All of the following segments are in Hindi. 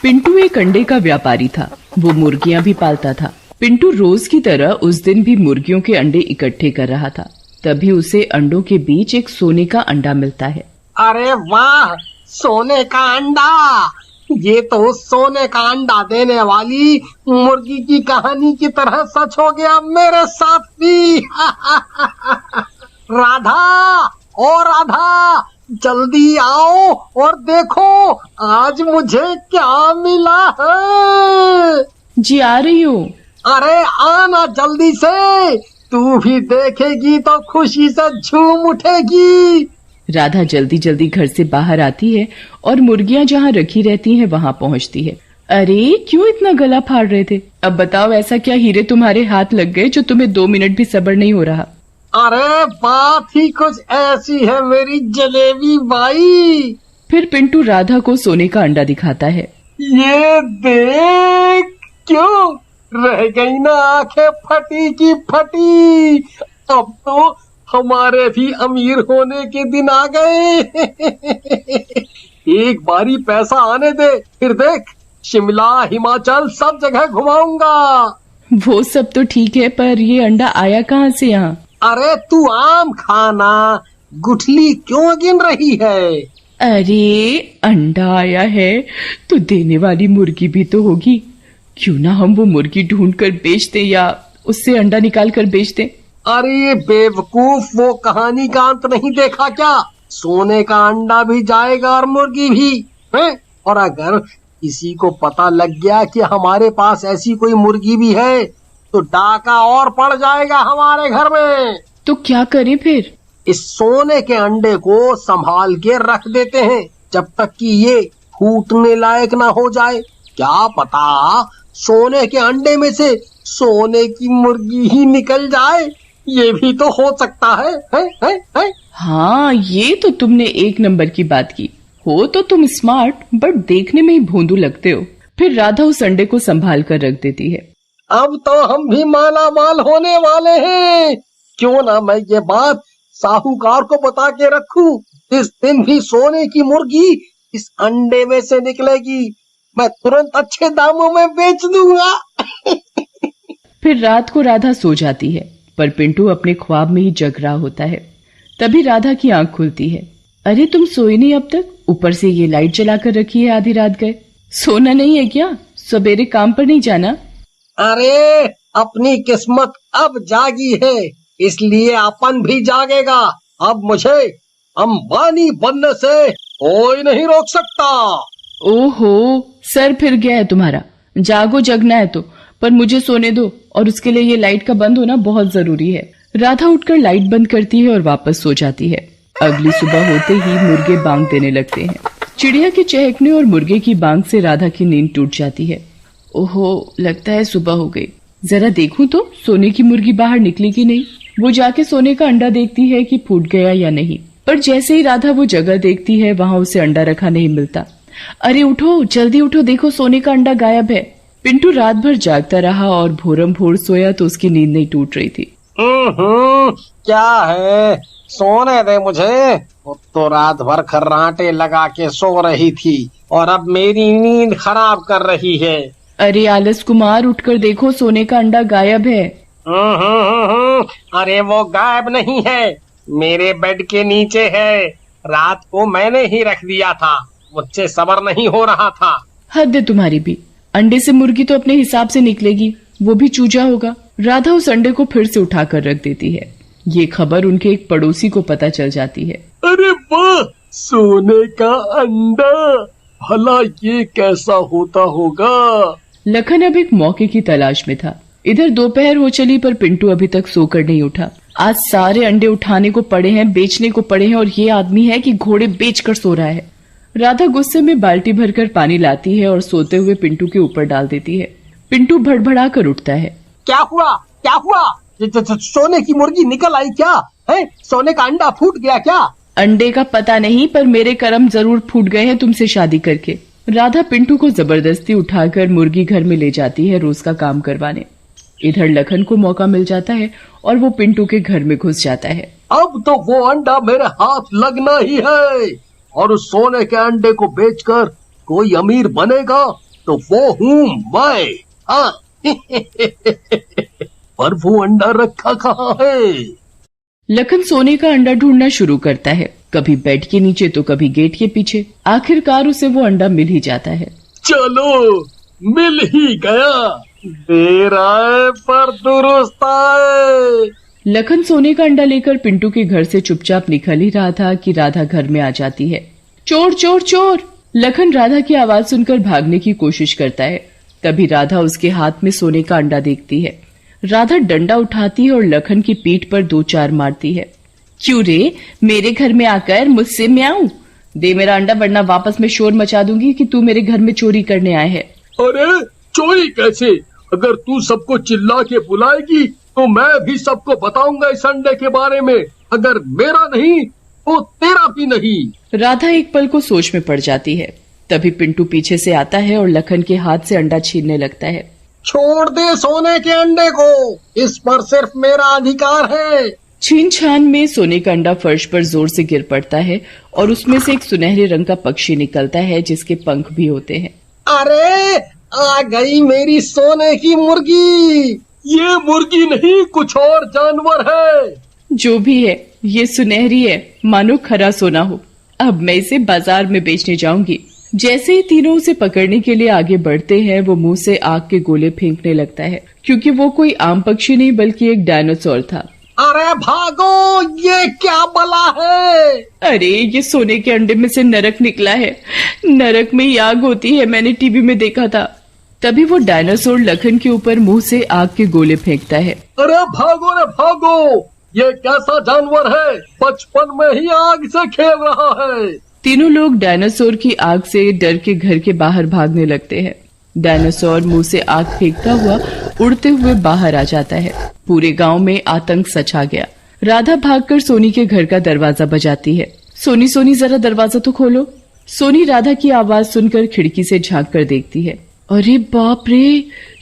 पिंटू एक अंडे का व्यापारी था। वो मुर्गियां भी पालता था। पिंटू रोज की तरह उस दिन भी मुर्गियों के अंडे इकट्ठे कर रहा था। तभी उसे अंडों के बीच एक सोने का अंडा मिलता है। अरे वाह, सोने का अंडा! ये तो सोने का अंडा देने वाली मुर्गी की कहानी की तरह सच हो गया मेरे साथ भी। राधा, ओ राधा, जल्दी आओ और देखो आज मुझे क्या मिला है। जी आ रही हूँ। अरे आना जल्दी से, तू भी देखेगी तो खुशी से झूम उठेगी। राधा जल्दी जल्दी घर से बाहर आती है और मुर्गियां जहाँ रखी रहती हैं वहाँ पहुँचती है। अरे क्यों इतना गला फाड़ रहे थे? अब बताओ ऐसा क्या हीरे तुम्हारे हाथ लग गए जो तुम्हें 2 मिनट भी सब्र नहीं हो रहा? अरे बात ही कुछ ऐसी है मेरी जलेबी बाई। फिर पिंटू राधा को सोने का अंडा दिखाता है। ये देख, क्यों रह गई ना आंखें फटी की फटी। अब तो हमारे भी अमीर होने के दिन आ गए। एक बारी पैसा आने दे, फिर देख शिमला हिमाचल सब जगह घुमाऊंगा। वो सब तो ठीक है, पर ये अंडा आया कहाँ से यहाँ? अरे तू आम खाना, गुठली क्यों गिन रही है? अरे अंडा आया है तो देने वाली मुर्गी भी तो होगी। क्यों ना हम वो मुर्गी ढूंढ कर बेच दें या उससे अंडा निकाल कर बेच दें। अरे बेवकूफ, वो कहानी का अंत नहीं देखा क्या? सोने का अंडा भी जाएगा और मुर्गी भी है। और अगर किसी को पता लग गया कि हमारे पास ऐसी कोई मुर्गी भी है तो डाका और पड़ जाएगा हमारे घर में। तो क्या करें फिर? इस सोने के अंडे को संभाल के रख देते हैं जब तक कि ये फूटने लायक ना हो जाए। क्या पता सोने के अंडे में से सोने की मुर्गी ही निकल जाए, ये भी तो हो सकता है? हाँ, ये तो तुमने 1 नंबर की बात की। हो तो तुम स्मार्ट, बट देखने में ही भोंदू लगते हो। फिर राधा उस अंडे को संभाल कर रख देती है। अब तो हम भी माला माल होने वाले हैं। क्यों ना मैं ये बात साहूकार को बता के रखूं। इस दिन भी सोने की मुर्गी इस अंडे में से निकलेगी। मैं तुरंत अच्छे दामों में बेच दूंगा। फिर रात को राधा सो जाती है, पर पिंटू अपने ख्वाब में ही जग रहा होता है। तभी राधा की आंख खुलती है। अरे तुम सोए नहीं अब तक? ऊपर से ये लाइट जलाकर रखी है, आधी रात गए। सोना नहीं है क्या? सवेरे काम पर नहीं जाना? अरे अपनी किस्मत अब जागी है, इसलिए अपन भी जागेगा। अब मुझे अंबानी बनने से कोई नहीं रोक सकता। ओहो, सर फिर गया है तुम्हारा। जागो, जगना है तो, पर मुझे सोने दो, और उसके लिए ये लाइट का बंद होना बहुत जरूरी है। राधा उठकर लाइट बंद करती है और वापस सो जाती है। अगली सुबह होते ही मुर्गे बांग देने लगते हैं। चिड़िया के चहकने और मुर्गे की बांग से राधा की नींद टूट जाती है। ओहो, लगता है सुबह हो गई। जरा देखूं तो सोने की मुर्गी बाहर निकली कि नहीं। वो जाके सोने का अंडा देखती है कि फूट गया या नहीं। पर जैसे ही राधा वो जगह देखती है, वहाँ उसे अंडा रखा नहीं मिलता। अरे उठो, जल्दी उठो, देखो सोने का अंडा गायब है। पिंटू रात भर जागता रहा और भोरम भोर सोया तो उसकी नींद नहीं टूट रही थी। क्या है, सोने दे मुझे। तो रात भर खर्राटे लगा के सो रही थी और अब मेरी नींद खराब कर रही है। अरे आलस कुमार, उठकर देखो, सोने का अंडा गायब है। अरे वो गायब नहीं है, मेरे बेड के नीचे है। रात को मैंने ही रख दिया था, मुझसे सब्र नहीं हो रहा था। हद है तुम्हारी भी। अंडे से मुर्गी तो अपने हिसाब से निकलेगी, वो भी चूजा होगा। राधा उस अंडे को फिर से उठाकर रख देती है। ये खबर उनके एक पड़ोसी को पता चल जाती है। अरे वाह, सोने का अंडा, भला ये कैसा होता होगा? लखन अब एक मौके की तलाश में था। इधर दोपहर हो चली, पर पिंटू अभी तक सोकर नहीं उठा। आज सारे अंडे उठाने को पड़े हैं, बेचने को पड़े हैं, और ये आदमी है कि घोड़े बेचकर सो रहा है। राधा गुस्से में बाल्टी भरकर पानी लाती है और सोते हुए पिंटू के ऊपर डाल देती है। पिंटू भड़बड़ा कर उठता है। क्या हुआ, क्या हुआ? सोने की मुर्गी निकल आई क्या? है सोने का अंडा फूट गया क्या? अंडे का पता नहीं, पर मेरे कर्म जरूर फूट गए हैं तुमसे शादी करके। राधा पिंटू को जबरदस्ती उठाकर मुर्गी घर में ले जाती है रोज का काम करवाने। इधर लखन को मौका मिल जाता है और वो पिंटू के घर में घुस जाता है। अब तो वो अंडा मेरे हाथ लगना ही है, और उस सोने के अंडे को बेचकर कोई अमीर बनेगा तो वो हूँ मैं। हाँ। पर वो अंडा रखा कहाँ है? लखन सोने का अंडा ढूंढना शुरू करता है, कभी बेड के नीचे तो कभी गेट के पीछे। आखिरकार उसे वो अंडा मिल ही जाता है। चलो, मिल ही गया। देर आए पर दुरुस्त आए। लखन सोने का अंडा लेकर पिंटू के घर से चुपचाप निकल ही रहा था कि राधा घर में आ जाती है। चोर चोर चोर! लखन राधा की आवाज सुनकर भागने की कोशिश करता है। तभी राधा उसके हाथ में सोने का अंडा देखती है। राधा डंडा उठाती है और लखन की पीठ पर 2-4 मारती है। क्यों रे, मेरे घर में आकर मुझसे म्याऊं? दे मेरा अंडा, वरना वापस मैं शोर मचा दूंगी कि तू मेरे घर में चोरी करने आए है। अरे चोरी कैसे? अगर तू सबको चिल्ला के बुलाएगी तो मैं भी सबको बताऊंगा इस अंडे के बारे में। अगर मेरा नहीं तो तेरा भी नहीं। राधा एक पल को सोच में पड़ जाती है। तभी पिंटू पीछे से आता है और लखन के हाथ से अंडा छीनने लगता है। छोड़ दे सोने के अंडे को, इस पर सिर्फ मेरा अधिकार है। छीन छान में सोने का अंडा फर्श पर जोर से गिर पड़ता है और उसमें से एक सुनहरे रंग का पक्षी निकलता है जिसके पंख भी होते हैं। अरे आ गई मेरी सोने की मुर्गी। ये मुर्गी नहीं, कुछ और जानवर है। जो भी है, ये सुनहरी है, मानो खरा सोना हो। अब मैं इसे बाजार में बेचने जाऊंगी। जैसे ही तीनों उसे पकड़ने के लिए आगे बढ़ते हैं, वो मुंह से आग के गोले फेंकने लगता है, क्योंकि वो कोई आम पक्षी नहीं बल्कि एक डायनासोर था। अरे भागो, ये क्या बला है? अरे ये सोने के अंडे में से नरक निकला है। नरक में ही आग होती है, मैंने टीवी में देखा था। तभी वो डायनासोर लखन के ऊपर मुंह से आग के गोले फेंकता है। अरे भागो रे भागो, ये कैसा जानवर है? बचपन में ही आग से खेल रहा है। तीनों लोग डायनासोर की आग से डर के घर के बाहर भागने लगते हैं। डायनासोर मुंह से आग फेंकता हुआ उड़ते हुए बाहर आ जाता है। पूरे गांव में आतंक सछा गया। राधा भागकर सोनी के घर का दरवाजा बजाती है। सोनी सोनी, जरा दरवाजा तो खोलो। सोनी राधा की आवाज सुनकर खिड़की से झांक कर देखती है। अरे बाप रे,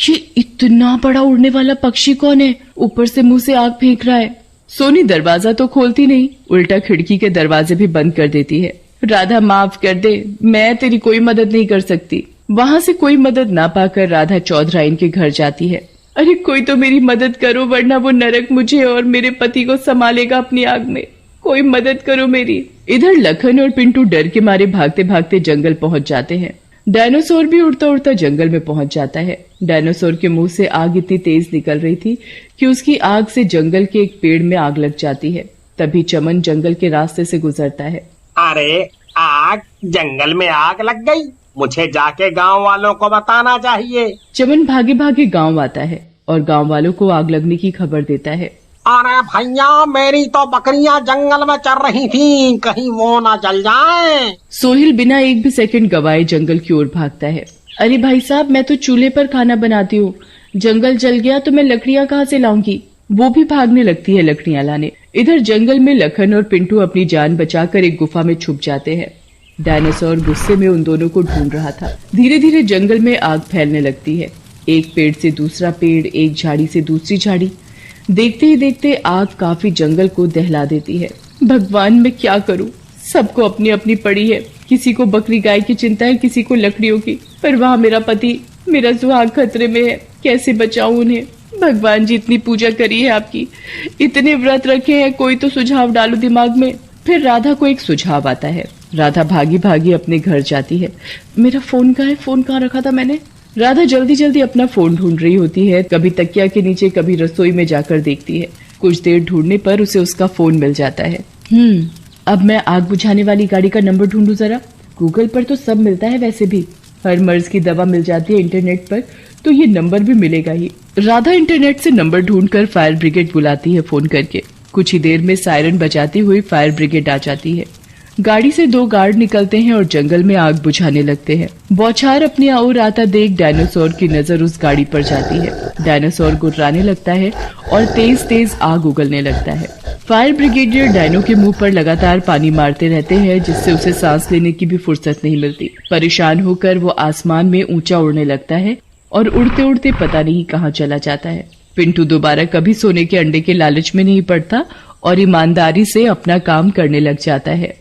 ये इतना बड़ा उड़ने वाला पक्षी कौन है? ऊपर से मुंह से आग फेंक रहा है। सोनी दरवाजा तो खोलती नहीं, उल्टा खिड़की के दरवाजे भी बंद कर देती है। राधा माफ कर दे, मैं तेरी कोई मदद नहीं कर सकती। वहाँ से कोई मदद ना पाकर राधा चौधराइन के घर जाती है। अरे कोई तो मेरी मदद करो, वरना वो नरक मुझे और मेरे पति को संभालेगा अपनी आग में। कोई मदद करो मेरी। इधर लखन और पिंटू डर के मारे भागते भागते जंगल पहुंच जाते हैं। डायनासोर भी उड़ता उड़ता जंगल में पहुंच जाता है। डायनासोर के मुंह से आग इतनी तेज निकल रही थी कि उसकी आग से जंगल के एक पेड़ में आग लग जाती है। तभी चमन जंगल के रास्ते से गुजरता है। अरे आग, जंगल में आग लग गई, मुझे जाके गांव वालों को बताना चाहिए। चमन भागे भागे गांव आता है और गांव वालों को आग लगने की खबर देता है। अरे भैया, मेरी तो बकरियां जंगल में चर रही थीं, कहीं वो ना जल जाएं। सोहिल बिना एक भी सेकंड गवाए जंगल की ओर भागता है। अरे भाई साहब, मैं तो चूल्हे पर खाना बनाती हूँ, जंगल जल गया तो मैं लकड़ियाँ कहाँ से लाऊंगी? वो भी भागने लगती है लकड़ियाँ लाने। इधर जंगल में लखन और पिंटू अपनी जान बचाकर एक गुफा में छुप जाते हैं। डायनासोर गुस्से में उन दोनों को ढूंढ रहा था। धीरे धीरे जंगल में आग फैलने लगती है। एक पेड़ से दूसरा पेड़, एक झाड़ी से दूसरी झाड़ी। देखते ही देखते आग काफी जंगल को दहला देती है। भगवान, मैं क्या करूं? सबको अपनी अपनी पड़ी है। किसी को बकरी गाय की चिंता है, किसी को लकड़ियों की। पर वहाँ मेरा पति, मेरा सुहाग खतरे में है। कैसे बचाऊं उन्हें? भगवान जी, इतनी पूजा करी है आपकी, इतने व्रत रखे हैं, कोई तो सुझाव डालो दिमाग में। फिर राधा को एक सुझाव आता है। राधा भागी भागी अपने घर जाती है। मेरा फोन कहाँ है? फोन कहाँ रखा था मैंने? राधा जल्दी जल्दी अपना फोन ढूंढ रही होती है। कभी तकिया के नीचे, कभी रसोई में जाकर देखती है। कुछ देर ढूंढने पर उसे उसका फोन मिल जाता है। अब मैं आग बुझाने वाली गाड़ी का नंबर ढूंढूं जरा। गूगल पर तो सब मिलता है, वैसे भी हर मर्ज की दवा मिल जाती है इंटरनेट पर, तो ये नंबर भी मिलेगा ही। राधा इंटरनेट से नंबर ढूंढकर फायर ब्रिगेड बुलाती है फोन करके। कुछ ही देर में सायरन बजाती हुई फायर ब्रिगेड आ जाती है। गाड़ी से 2 गार्ड निकलते हैं और जंगल में आग बुझाने लगते हैं। बौछार अपनी ओर आता देख डायनासोर की नजर उस गाड़ी पर जाती है। डायनासोर गुर्राने लगता है और तेज तेज आग उगलने लगता है। फायर ब्रिगेडियर डायनो के मुंह पर लगातार पानी मारते रहते हैं, जिससे उसे सांस लेने की भी फुर्सत नहीं मिलती। परेशान होकर वो आसमान में ऊंचा उड़ने लगता है और उड़ते उड़ते पता नहीं कहाँ चला जाता है। पिंटू दोबारा कभी सोने के अंडे के लालच में नहीं पड़ता और ईमानदारी से अपना काम करने लग जाता है।